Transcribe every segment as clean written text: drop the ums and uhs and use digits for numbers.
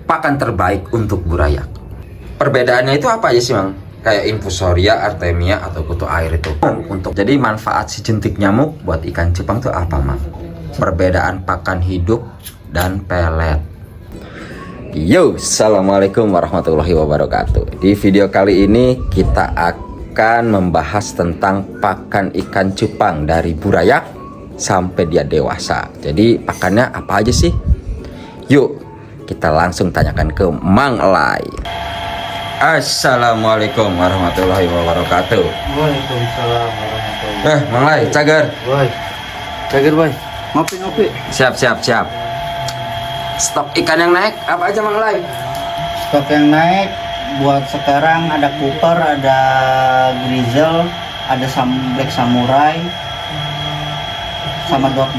pakan terbaik untuk burayak. Perbedaannya itu apa aja sih, Mang? Kayak infusoria, artemia, atau kutu air itu. Jadi manfaat si jentik nyamuk buat ikan cupang tuh apa, Mang? Perbedaan pakan hidup dan pelet. Yo, assalamualaikum warahmatullahi wabarakatuh. Di video kali ini kita akan membahas tentang pakan ikan cupang dari burayak sampai dia dewasa. Jadi pakannya apa aja sih? Yuk, kita langsung tanyakan ke Mang Elay. Assalamualaikum warahmatullahi wabarakatuh. Waalaikumsalam warahmatullahi Mang Elay, cager. Woi, cager boy. Ngopi. Siap. Stok ikan yang naik apa aja, Mang Elay? Stok yang naik buat sekarang ada Cooper, ada Grizzle, ada Black Samurai, sama dot.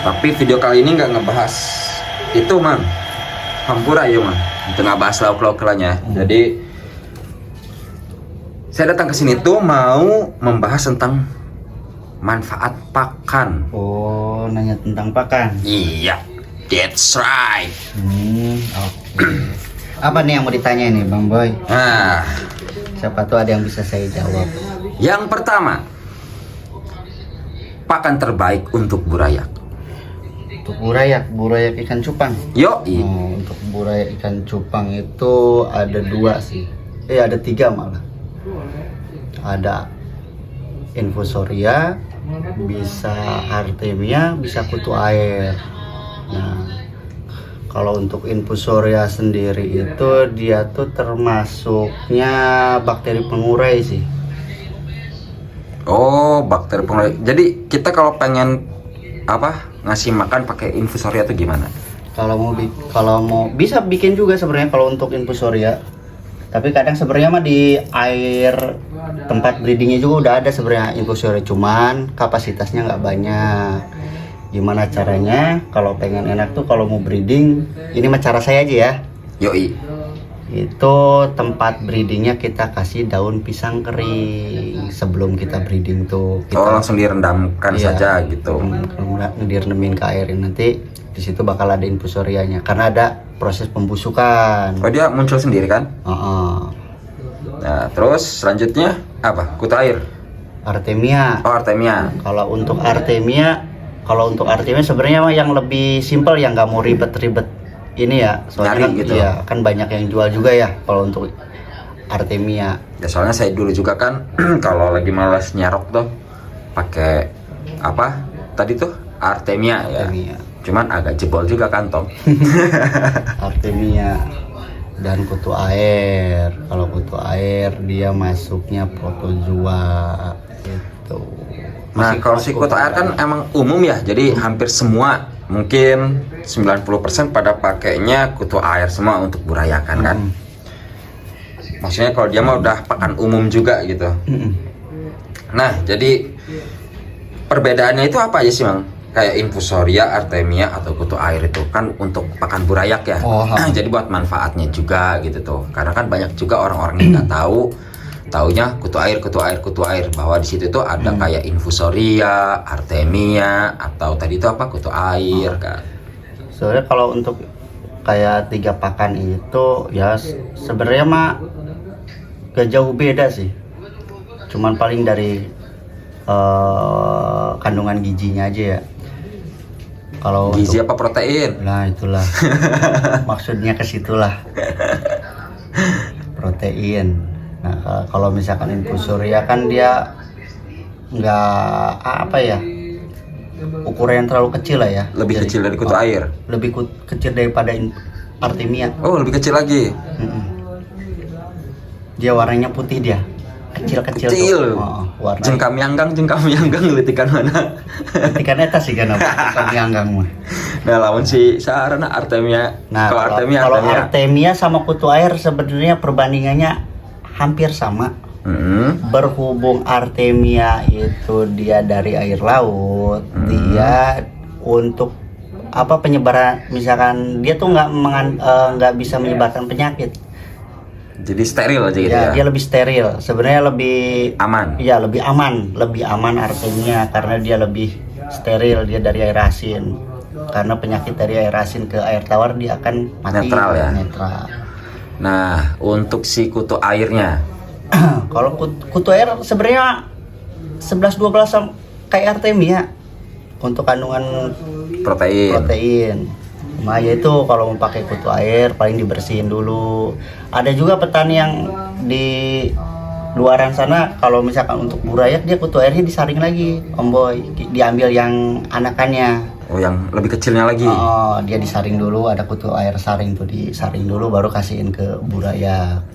Tapi video kali ini nggak ngebahas itu, Mang. Hampura ya, Mang. Itu nggak bahas lauk-lauk lainnya. Jadi saya datang ke sini tuh mau membahas tentang manfaat pakan. Oh, nanya tentang pakan. Iya, that's right. Oke. Apa nih yang mau ditanya nih, Bang Boy? Nah, Siapa tuh ada yang bisa saya jawab. yang pertama, pakan terbaik untuk burayak. Untuk burayak ikan cupang. Yoi. Untuk burayak ikan cupang itu ada dua sih. Ada tiga malah. Ada infusoria, bisa artemia, bisa kutu air. Nah, kalau untuk infusoria sendiri itu dia tuh termasuknya bakteri pengurai sih. Oh, bakteri pengurai. Jadi kita kalau pengen ngasih makan pakai infusoria tuh gimana? Kalau mau bisa bikin juga sebenarnya kalau untuk infusoria. Tapi kadang sebenarnya mah di air tempat breedingnya juga udah ada sebenarnya infusoria, cuman kapasitasnya nggak banyak. Gimana caranya? Kalau pengen enak tuh kalau mau breeding, ini mah cara saya aja ya. Yoi. Itu tempat breedingnya kita kasih daun pisang kering sebelum kita breeding tuh. Kita langsung direndamkan saja gitu. Direnemin ke airin, nanti di situ bakal ada infusorianya karena ada proses pembusukan. Oh, dia muncul sendiri kan? Nah, terus selanjutnya apa? Kutu air. Artemia. Oh, artemia. Kalau untuk artemia sebenarnya yang lebih simpel, yang nggak mau ribet-ribet ini ya, soalnya nyari gitu. Ya kan banyak yang jual juga ya kalau untuk artemia. Ya soalnya saya dulu juga kan kalau lagi malas nyarok tuh pakai apa? Tadi tuh artemia ya. Cuman agak jebol juga kantong. Artemia dan kutu air. Kalau kutu air dia masuknya protozoa gitu. Nah, kalau si kutu air kan emang umum ya. Jadi hampir semua, mungkin 90% pada pakainya kutu air semua untuk burayakan kan. Maksudnya kalau dia mah udah pakan umum juga gitu. Nah, jadi perbedaannya itu apa aja sih, Mang? Kayak infusoria, artemia, atau kutu air itu kan untuk pakan burayak ya. Jadi buat manfaatnya juga gitu tuh. Karena kan banyak juga orang-orang yang nggak tahu, taunya kutu air, bahwa di situ tuh ada kayak infusoria, artemia, atau tadi itu apa, kutu air kan. Soalnya kalau untuk kayak tiga pakan itu ya sebenarnya mah gak jauh beda sih. Cuman paling dari kandungan gizinya aja ya. Kalau gizi apa protein? Nah, itulah. Maksudnya ke situlah. Protein. Nah, kalau misalkan infusoria kan dia nggak ukuran yang terlalu kecil lah ya. Lebih kecil dari kutu air. Lebih kecil daripada artemia. Oh, lebih kecil lagi. Dia warnanya putih dia. Kecil. Warna. Jengkam yanggang letikan mana? Letikan eta sih kan jengkam yanggang mah. Nah, lawan si sarana artemia. Nah, kalau artemia sama kutu air sebenarnya perbandingannya hampir sama. Berhubung artemia itu dia dari air laut, dia untuk penyebaran, misalkan dia tuh nggak bisa menyebarkan penyakit. Jadi steril aja gitu ya. Dia lebih steril. Sebenarnya lebih aman. Iya, lebih aman artemia karena dia lebih steril, dia dari air asin. karena penyakit dari air asin ke air tawar dia akan mati. Netral ya? Netral. Nah, untuk si kutu airnya, Kalau kutu air sebenarnya 11-12 kayak artemia untuk kandungan protein. Nah, yaitu kalau mau pakai kutu air paling dibersihin dulu. Ada juga petani yang di luaran sana kalau misalkan untuk burayak dia kutu airnya disaring lagi, Om Boy. Diambil yang anakannya. oh yang lebih kecilnya lagi. Oh, dia disaring dulu, ada kutu air saring tuh disaring dulu baru kasihin ke burayak.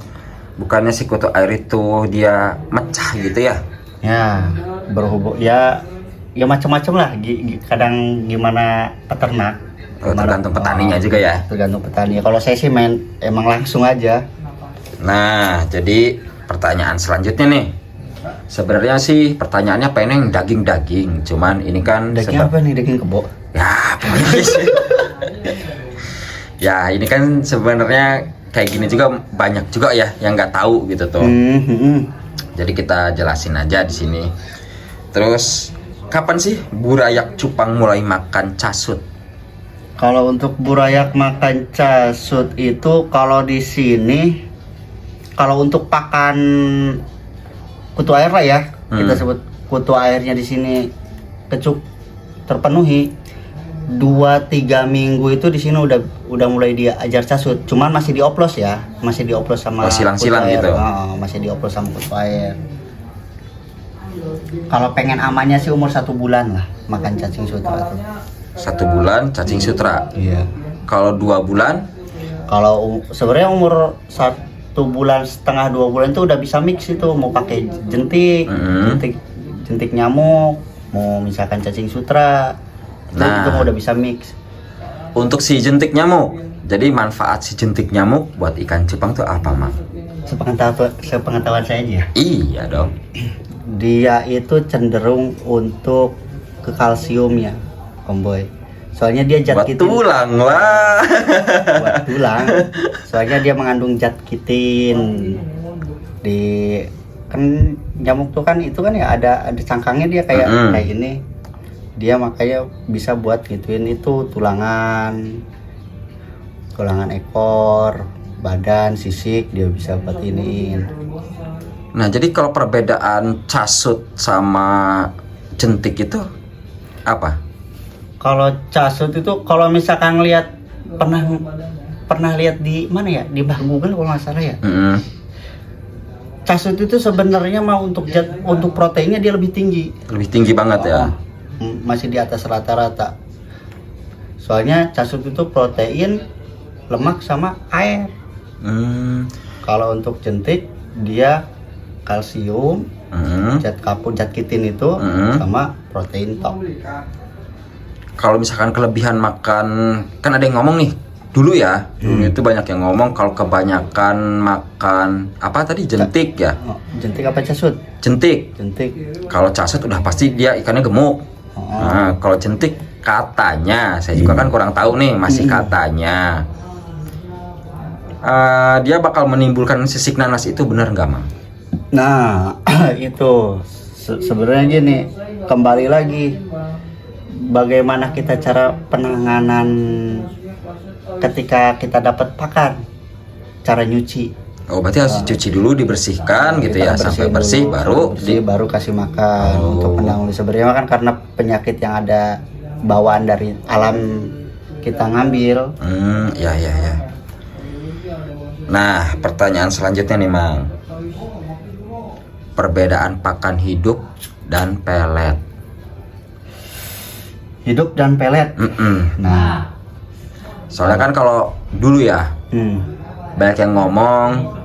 Bukannya si kutu air itu dia mecah gitu ya? Ya, berhubung ya macam-macam lah. Kadang gimana peternak. Oh, tergantung petaninya juga ya. Tergantung petani. Kalau saya sih emang langsung aja. Nah, jadi pertanyaan selanjutnya nih. Sebenarnya sih pertanyaannya pengen daging-daging, cuman ini kan Daging apa nih? Daging kebo? Ya, pokoknya sih. Ya, ini kan sebenarnya kayak gini juga banyak juga ya yang nggak tahu gitu tuh. Jadi kita jelasin aja di sini. Terus kapan sih burayak cupang mulai makan casut? Kalau untuk burayak makan casut itu kalau di sini, kalau untuk pakan kutu air lah ya, kita sebut kutu airnya di sini terpenuhi 2-3 minggu itu di sini udah mulai dia ajar casut. Cuman masih dioplos ya, masih dioplos sama silang-silang kutu air. gitu. Masih dioplos sama kutu air. Kalau pengen amannya sih umur 1 bulan lah makan cacing sutra tuh. 1 bulan cacing sutra. Iya. Kalau 2 bulan? Kalau sebenarnya umur 1 bulan setengah 2 bulan tuh udah bisa mix itu, mau pakai jentik, jentik nyamuk, mau misalkan cacing sutra, itu udah bisa mix. Untuk si jentik nyamuk, jadi manfaat si jentik nyamuk buat ikan cupang tuh apa, Mang? Sepengetahuan saya aja. Iya dong. Dia itu cenderung untuk ke kalsium ya, Om Boy. Soalnya dia zat buat kitin. tulang lah. Buat tulang. Soalnya dia mengandung zat kitin. Kan nyamuk tuh kan itu kan ya ada cangkangnya dia kayak ini. Dia makanya bisa buat gituin itu tulangan ekor, badan, sisik dia bisa buat iniin. Nah, jadi kalau perbedaan casut sama jentik itu apa? Kalau casut itu kalau misalkan lihat pernah lihat di mana ya, di bah Google kalau nggak salah ya. Casut itu sebenarnya mau untuk proteinnya dia lebih tinggi banget ya. Masih di atas rata-rata. Soalnya casut itu protein, lemak sama air. Kalau untuk jentik dia kalsium, zat kitin itu sama protein tok. Kalau misalkan kelebihan makan, kan ada yang ngomong nih dulu itu banyak yang ngomong kalau kebanyakan makan apa tadi, jentik ya? Jentik apa casut? Jentik. Kalau casut udah pasti dia ikannya gemuk. Nah, kalau jentik katanya, saya juga kan kurang tahu nih, masih katanya dia bakal menimbulkan sisik nanas, itu benar nggak, Mang? Nah, itu sebenarnya gini, kembali lagi bagaimana kita cara penanganan ketika kita dapat pakan, cara nyuci. Oh, berarti harus dicuci dulu, dibersihkan gitu ya, sampai bersih dulu, baru kasih makan. Untuk penanggulangan sebenarnya kan karena penyakit yang ada bawaan dari alam kita ngambil. Ya. Nah, pertanyaan selanjutnya nih, Mang. Perbedaan pakan hidup dan pelet. Hidup dan pelet. Nah, soalnya kan kalau dulu ya, banyak yang ngomong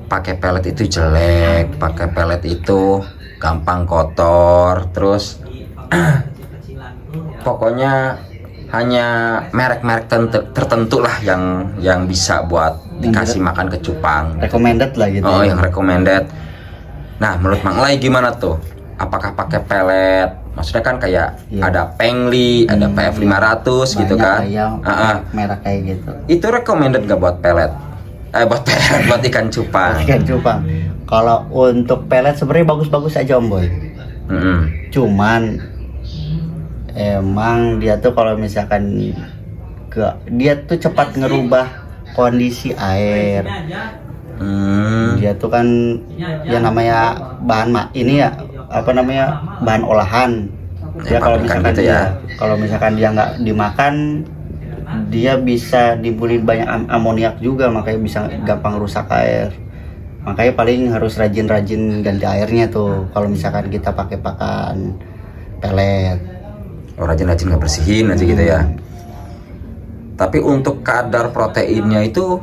pakai pelet itu jelek, pakai pelet itu gampang kotor, terus pokoknya hanya merek-merek tertentu lah yang bisa buat dikasih makan ke cupang. Recommended lah gitu. Oh, yang recommended. Nah, menurut Mang Lai gimana tuh? Apakah pakai pelet? Maksudnya kan kayak ada Pengli, ada PF 500 gitu kan? Merek kayak gitu. Itu recommended gak buat pelet? Buat ikan cupang. Ikan cupang. Kalau untuk pelet sebenarnya bagus-bagus aja, Om Boy. Cuman emang dia tuh kalau misalkan dia tuh cepat ngerubah kondisi air. Dia tuh kan yang namanya ini ya apa namanya bahan olahan. Dia kalau misalkan gitu ya. kalau misalkan dia nggak dimakan, dia bisa dibully banyak amoniak juga, makanya bisa gampang rusak air. Makanya paling harus rajin-rajin ganti airnya tuh kalau misalkan kita pakai pakan pelet. Oh, rajin-rajin ngebersihin aja gitu ya. Tapi untuk kadar proteinnya itu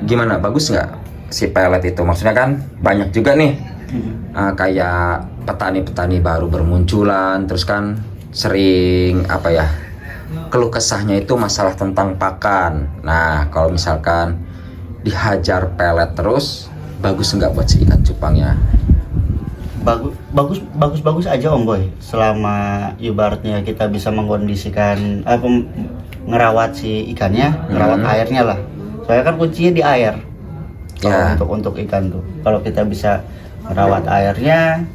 gimana? Bagus nggak si pelet itu? Maksudnya kan banyak juga nih kayak petani-petani baru bermunculan, terus kan sering apa ya, keluh kesahnya itu masalah tentang pakan. Nah, kalau misalkan dihajar pelet terus, bagus nggak buat si ikan cupangnya? Bagus aja Om Boy, selama ibaratnya kita bisa mengkondisikan ngerawat si ikannya, ngerawat airnya lah. Soalnya kan kuncinya di air. Ya. Untuk ikan tuh, kalau kita bisa merawat airnya,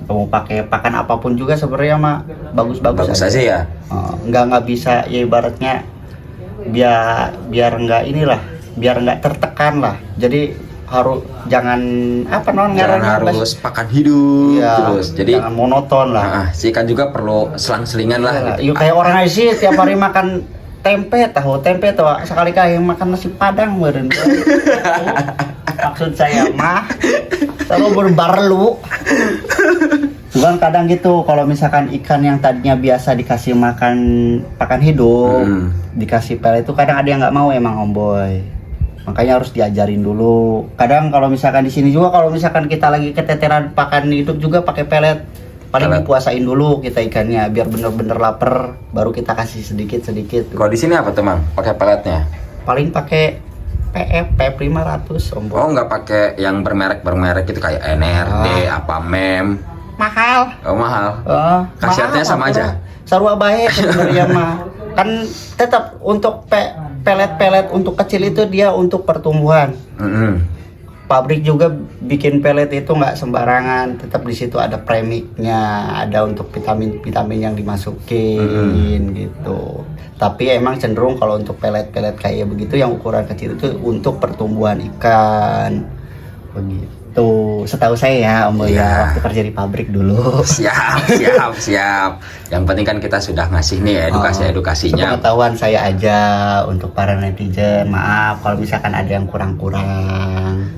kamu pakai pakan apapun juga sebenarnya mah bagus Bagus aja ya. Nggak bisa ya ibaratnya biar nggak inilah, biar nggak tertekan lah. Jadi jangan harus pakan hidup ya, terus. Jadi jangan monoton lah. Si ikan juga perlu selang-selingan lah. Yuk kayak orang aja sih tiap hari makan tahu tempe tuh sekali kali makan nasi padang meureun. Maksud saya mah selalu berbarlu. Cuman kadang gitu kalau misalkan ikan yang tadinya biasa dikasih makan pakan hidup, dikasih pelet itu kadang ada yang nggak mau emang Om Boy. Makanya harus diajarin dulu. Kadang kalau misalkan di sini juga kalau misalkan kita lagi keteteran pakan hidup juga pakai pelet. Paling dipuasain dulu kita ikannya biar bener-bener lapar, baru kita kasih sedikit-sedikit. Kalau di sini apa tuh Mang? Pakai peletnya? Paling pakai PF 500 Om Boy. Oh, nggak pakai yang bermerek itu kayak NRD apa MEM? Mahal. Oh, mahal. Khasiatnya mahal, sama aja. Sarua bae sebenarnya mah. Kan tetap untuk pelet-pelet untuk kecil itu dia untuk pertumbuhan. Pabrik juga bikin pelet itu nggak sembarangan, tetap di situ ada premiknya, ada untuk vitamin yang dimasukin gitu. Tapi emang cenderung kalau untuk pelet-pelet kayak begitu yang ukuran kecil itu untuk pertumbuhan ikan begitu. Setahu saya ya Om Boy ya, waktu kerja di pabrik dulu. Siap. Yang penting kan kita sudah ngasih nih edukasinya. Sepengetahuan saya aja untuk para netizen. Maaf kalau misalkan ada yang kurang-kurang.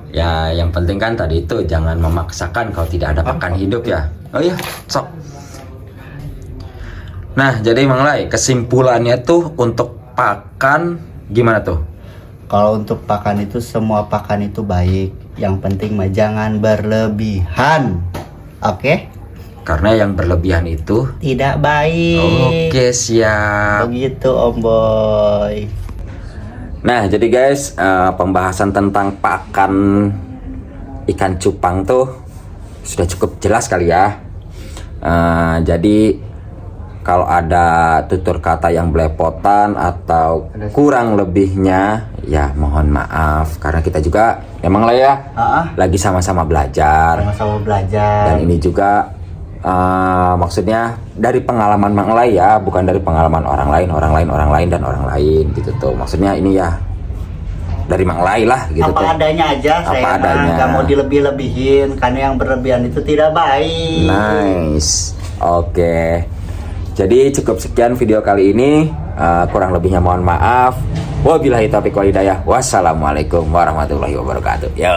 Ya, yang penting kan tadi itu jangan memaksakan kalau tidak ada pakan hidup ya. Oh iya, sok. Nah, jadi Mang Lai, kesimpulannya tuh untuk pakan gimana tuh? Kalau untuk pakan itu semua pakan itu baik. Yang penting mah jangan berlebihan. Oke? Karena yang berlebihan itu tidak baik. Oke, siap. Begitu Om Boy. Nah, jadi guys, pembahasan tentang pakan ikan cupang tuh sudah cukup jelas kali ya. Jadi kalau ada tutur kata yang belepotan atau kurang lebihnya, ya mohon maaf. Karena kita juga emang lah ya, lagi sama-sama belajar. Sama-sama belajar. Dan ini juga maksudnya dari pengalaman Mang Lai ya, bukan dari pengalaman orang lain dan orang lain gitu tuh. Maksudnya ini ya dari Mang Lai lah gitu apa tuh. Adanya aja, saya nggak mau dilebih-lebihin karena yang berlebihan itu tidak baik. Nice. Oke. Jadi cukup sekian video kali ini. Kurang lebihnya mohon maaf. Wabillahi taufiq wal hidayah. Wassalamualaikum warahmatullahi wabarakatuh. Yo.